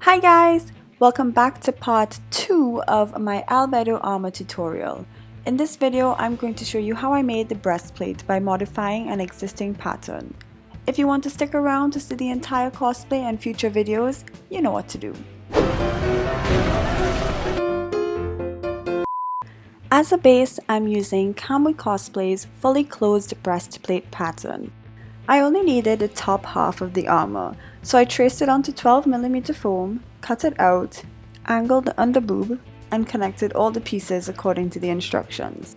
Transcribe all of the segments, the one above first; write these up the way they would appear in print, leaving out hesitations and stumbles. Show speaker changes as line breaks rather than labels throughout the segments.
Hi guys! Welcome back to part 2 of my Albedo armor tutorial. In this video, I'm going to show you how I made the breastplate by modifying an existing pattern. If you want to stick around to see the entire cosplay and future videos, you know what to do. As a base, I'm using Kamui Cosplay's fully closed breastplate pattern. I only needed the top half of the armor, so I traced it onto 12mm foam, cut it out, angled the under boob, and connected all the pieces according to the instructions.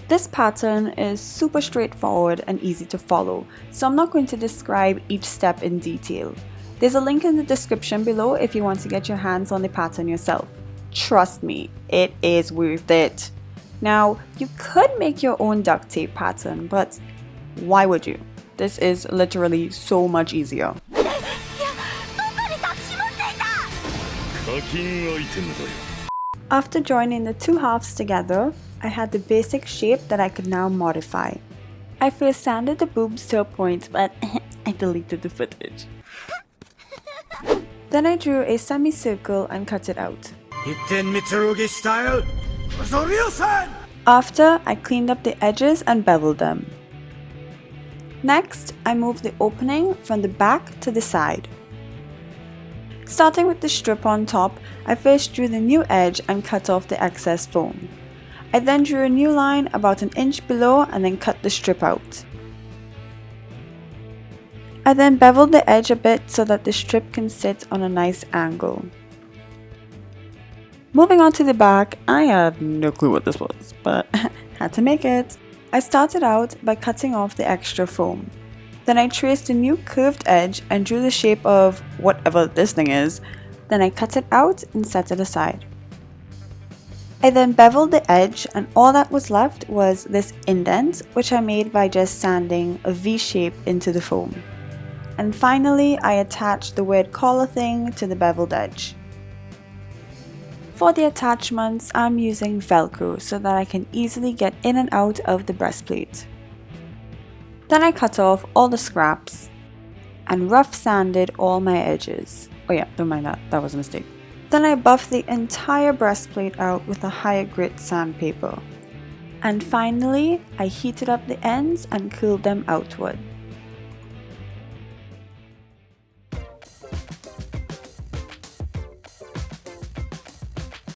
This pattern is super straightforward and easy to follow, so I'm not going to describe each step in detail. There's a link in the description below if you want to get your hands on the pattern yourself. Trust me, it is worth it. Now, you could make your own duct tape pattern, but why would you? This is literally so much easier. After joining the two halves together, I had the basic shape that I could now modify. I first sanded the boobs to a point, but I deleted the footage. Then I drew a semicircle and cut it out. After, I cleaned up the edges and beveled them. Next, I moved the opening from the back to the side. Starting with the strip on top, I first drew the new edge and cut off the excess foam. I then drew a new line about an inch below and then cut the strip out. I then beveled the edge a bit so that the strip can sit on a nice angle. Moving on to the back, I had no clue what this was, but had to make it. I started out by cutting off the extra foam. Then I traced a new curved edge and drew the shape of whatever this thing is. Then I cut it out and set it aside. I then beveled the edge and all that was left was this indent, which I made by just sanding a V shape into the foam. And finally, I attached the weird collar thing to the beveled edge. For the attachments, I'm using Velcro so that I can easily get in and out of the breastplate. Then I cut off all the scraps and rough sanded all my edges. Oh yeah, don't mind that was a mistake. Then I buffed the entire breastplate out with a higher grit sandpaper. And finally, I heated up the ends and curled them outward.